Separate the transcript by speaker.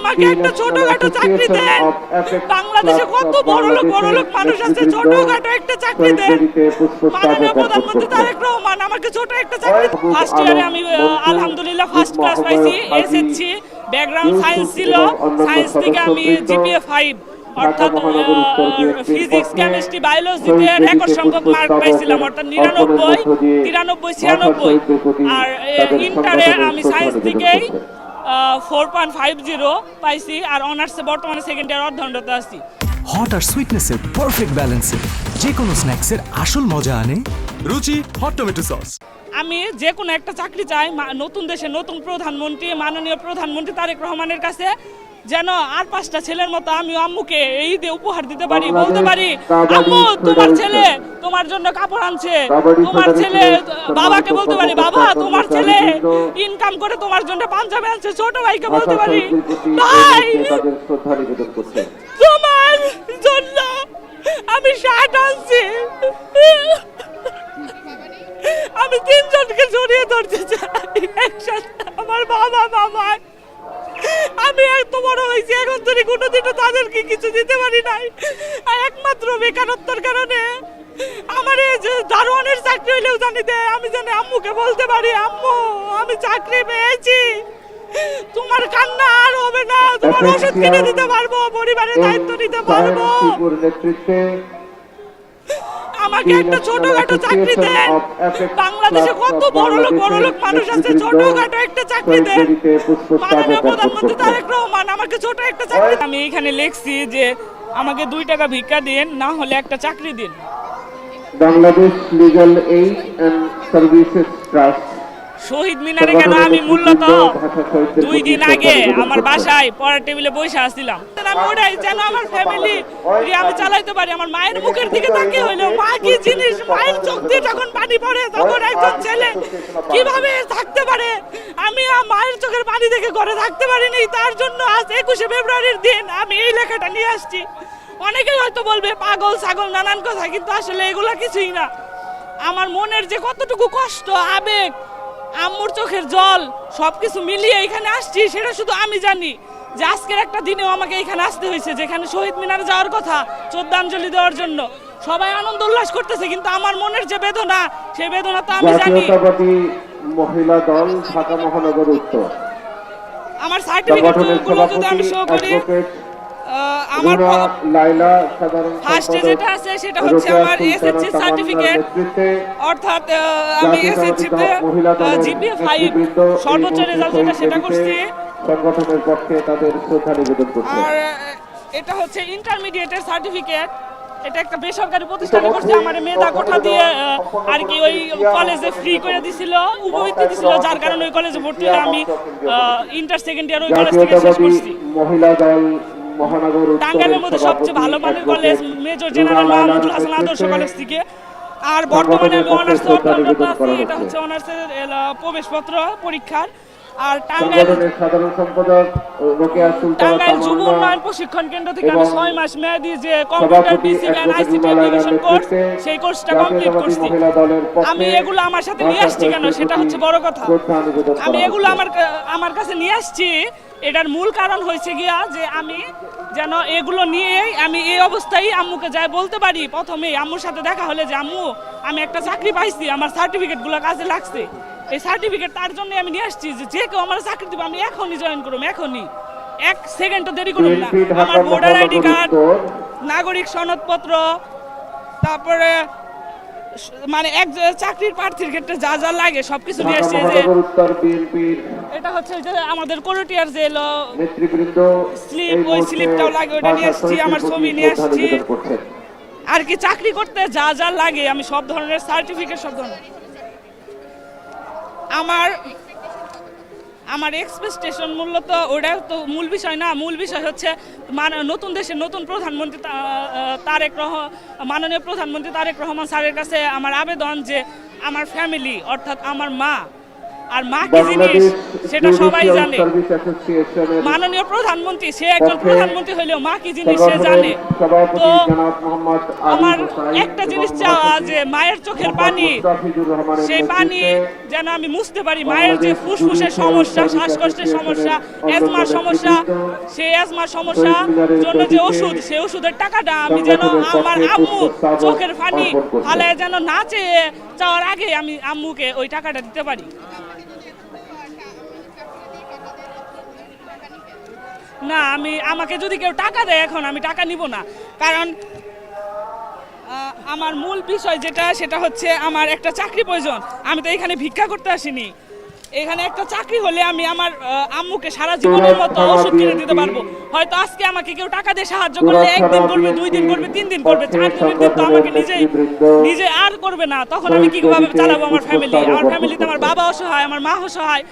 Speaker 1: আমাকে একটা ছোটখাটো চাকরি দেন। বাংলাদেশে কত বড় লোক মানুষ আছে, ছোটখাটো একটা চাকরি দেন। মাননীয় প্রধানমন্ত্রী তারেক রহমান আমাকে ছোট একটা চাকরি। ফার্স্ট ইয়ারে আমি আলহামদুলিল্লাহ ফার্স্ট ক্লাস পাইছি, এসএসসি ব্যাকগ্রাউন্ড সায়েন্স ছিল। সায়েন্স থেকে আমি জিপিএ 5 অর্থাৎ ফিজিক্স কেমিস্ট্রি বায়োলজিতে রেকর্ড সংখ্যক মার্ক পাইছিলাম, অর্থাৎ 99, 93, 96। আর ইন্টারে আমি সায়েন্স থেকেই 4.50 পাইছি, আর অনার্সে বর্তমানে সেকেন্ড ইয়ার অধ্যয়নরত আছি।
Speaker 2: হট আর সুইটনেসের পারফেক্ট ব্যালেন্সে যে কোনো স্ন্যাক্সের আসল মজা আনে রুচি হট টমেটো সস।
Speaker 1: আমি যে কোনো একটা চাকরি চাই নতুন দেশে নতুন প্রধানমন্ত্রী মাননীয় প্রধানমন্ত্রী তারেক রহমানের কাছে, যেন আর 5টা ছেলের মতো আমি আম্মুকে এই দিয়ে উপহার দিতে পারি, বলতে পারি আম্মু তোমার ছেলে তোমার জন্য কাপড় আনছে, তোমার ছেলে বাবাকে বলতে পারি বাবা তোমার ছেলে ইনকাম করে তোমার জন্য পাঞ্জাবি আনছে, ছোট ভাইকে বলতে পারি ভাই তোমার জন্য আমি শার্ট আনছি। আমি 3 জনকে জড়িয়ে ধরতে চাই একসাথে, আমার বাবা মামা। আমি এত বড় হয়েছি এখন ধরে কোনোদিনও তাদেরকে কিছু দিতে পারি নাই, একমাত্র বেকারত্বের কারণে। আমার এই যে দারোয়ানের চাকরি হইলেও জানি দে, আমি জানি আম্মুকে বলতে পারি আম্মু আমি চাকরি পেয়েছি, তোমার কান্না আর হবে না, তোমার ওষুধ কিনে দিতে পারবো, পরিবারের দায়িত্ব নিতে পারবো। আমাকে একটা ছোটখাটো চাকরি দেন। বাংলাদেশে কত বড় লোক মানুষ আছে, ছোটখাটো একটা চাকরি দেন। মাননীয় প্রধানমন্ত্রী তারেক রহমান আমাকে ছোট একটা চাকরি। আমি এখানে লিখছি যে আমাকে 2 টাকা ভিক্ষা দিন, না হলে একটা চাকরি দিন।
Speaker 3: Bangladesh legal aid and services trust
Speaker 1: শহীদ মিনারে কেন আমি মূলত 2 দিন আগে আমার বাসায় পড়ার টেবিলে বসে আসছিলাম, আমি ওটাই যেন আমার ফ্যামিলি আমি চালাইতে পারি। আমার মায়ের মুখের দিকে তাকিয়ে হইলো মা কি জিনিস, মায়ের চোখ দিয়ে যখন পানি পড়ে তখন একজন ছেলে কিভাবে থাকতে পারে। আমি মায়ের চোখের পানি দেখে ঘরে থাকতে পারিনি, তার জন্য আজ 21শে ফেব্রুয়ারির দিন আমি এই লেখাটা নিয়ে আসছি। অনেকেই হয়তো বলবে পাগল ছাগল নানান কথা, কিন্তু আসলে এগুলা কিছুই না। আমার মনের যে কতটুকু কষ্ট আবেগ আম্মুর চোখের জল সবকিছু মিলিয়ে এখানে আসছি, সেটা শুধু আমি জানি। যে আজকের একটা দিনেও আমাকে এখানে আসতে হয়েছে, যেখানে শহীদ মিনারে যাওয়ার কথা শ্রদ্ধাঞ্জলি দেওয়ার জন্য। সবাই আনন্দ উল্লাস করতেছে, কিন্তু আমার মনের যে বেদনা সেই বেদনা তো আমি জানি।
Speaker 3: জাতীয়তাবাদী মহিলা দল ঢাকা মহানগর উত্তর,
Speaker 1: আমার সার্টিফিকেটগুলো যদি আমি শো করি, আমার ফার্স্টে যেটা আছে সেটা হচ্ছে আমার এসএসসি সার্টিফিকেট, অর্থাৎ আমি এসএসসিতে জিপিএ 5 সর্বোচ্চ রেজাল্ট যেটা সেটা করছি।
Speaker 3: সংগঠনের পক্ষে তাদের শ্রদ্ধা নিবেদন করছি।
Speaker 1: আর এটা হচ্ছে ইন্টারমিডিয়েটের সার্টিফিকেট, এটা একটা বেসরকারি প্রতিষ্ঠানে করছি। আমার মেধা কোঠা দিয়ে আর কি ওই কলেজে ফ্রি করে দিছিল, উপবৃত্তি দিছিল, যার কারণে ওই কলেজে ভর্তি হয়ে আমি ইন্টার সেকেন্ড ইয়ার ওই কলেজ থেকে শেষ করছি।
Speaker 3: মহিলা দল মহানগর
Speaker 1: টাঙ্গাইলের মধ্যে সবচেয়ে ভালো মানের college major general Mahmudul Hasan আদর্শ কলেজ থেকে। আর বর্তমানে আমি অনার্স অধ্যয়নরত আছি, এটা হচ্ছে অনার্সের প্রবেশপত্র পরীক্ষার। আর টাঙ্গাইল যুব উন্নয়ন প্রশিক্ষণ কেন্দ্র থেকে আমি 6 মাস মেয়াদি যে computer basic and ICT application course, সেই কোর্সটা কমপ্লিট করছি। আমি এগুলো আমার সাথে নিয়ে আসছি কেন, সেটা হচ্ছে বড় কথা। আমি এগুলো আমার কাছে নিয়ে আসছি, এটার মূল কারণ হয়েছে গিয়া যে আমি যেন এগুলো নিয়ে আমি এই অবস্থায় আম্মুকে যাই বলতে পারি। প্রথমে আম্মুর সাথে দেখা হলে যে আম্মু আমি একটা চাকরি পাইছি, আমার সার্টিফিকেটগুলো কাজে লাগছে। এই সার্টিফিকেট তার জন্য আমি নিয়ে আসছি যে কেউ আমার চাকরি দেবে, আমি এখনই জয়েন করুম, এখনই 1 সেকেন্ডও দেরি করুন না। আমার ভোটার আইডি কার্ড, নাগরিক সনদপত্র, তারপরে মানে এক চাকরির প্রার্থীর ক্ষেত্রে যা যা লাগে সবকিছু নিয়ে আসছে। যে এটা হচ্ছে যে আমাদের করটিয়ার যে স্লিপ, ওই স্লিপটাও লাগে, ওটা নিয়ে আসছি, আমার ছবি নিয়ে আসছি। আর কি চাকরি করতে যা যা লাগে আমি সব ধরনের সার্টিফিকেট, সব ধরনের। আমার এক্সপেকটেশন মূলত ওটা তো মূল বিষয় না। মূল বিষয় হচ্ছে নতুন দেশের নতুন প্রধানমন্ত্রী মাননীয় প্রধানমন্ত্রী তারেক রহমান স্যারের কাছে আমার আবেদন যে আমার ফ্যামিলি অর্থাৎ আমার মা, আর মা কি জিনিস সেটা সবাই জানে। মাননীয় প্রধানমন্ত্রী, সে একজন প্রধানমন্ত্রী হইলেও মা কি জিনিস সে জানে। তো আমার একটা জিনিস চাওয়া যে মায়ের চোখের পানি, সেই পানি যেন আমি মুছতে পারি। মায়ের যে ফুসফুসের সমস্যা, শ্বাসকষ্টের সমস্যা, অ্যাজমার সমস্যা, সেই অ্যাজমার সমস্যা জন্য যে ওষুধ, সেই ওষুধের টাকাটা আমি যেন আমার আম্মু চোখের পানি ফালায় যেন না চেয়ে চাওয়ার আগে আমি আম্মুকে ওই টাকাটা দিতে পারি। না, আমাকে যদি কেউ টাকা দেয় এখন আমি টাকা নিব না, কারণ আমার মূল বিষয় যেটা সেটা হচ্ছে আমার একটা চাকরি প্রয়োজন। আমি তো এখানে ভিক্ষা করতে আসিনি। এখানে একটা চাকরি হলে আমি আমার আম্মুকে সারা জীবনের মতো ওষুধ কিনে দিতে পারবো। হয়তো আজকে আমাকে কেউ টাকা দিয়ে সাহায্য করলে 1 দিন করবে, 2 দিন করবে, 3 দিন করবে, 4 দিনের দিন তো আমাকে নিজে আর করবে না। তখন আমি কিভাবে চালাবো আমার ফ্যামিলি? আমার ফ্যামিলিতে আমার বাবা অসহায়, আমার মা অসহায়,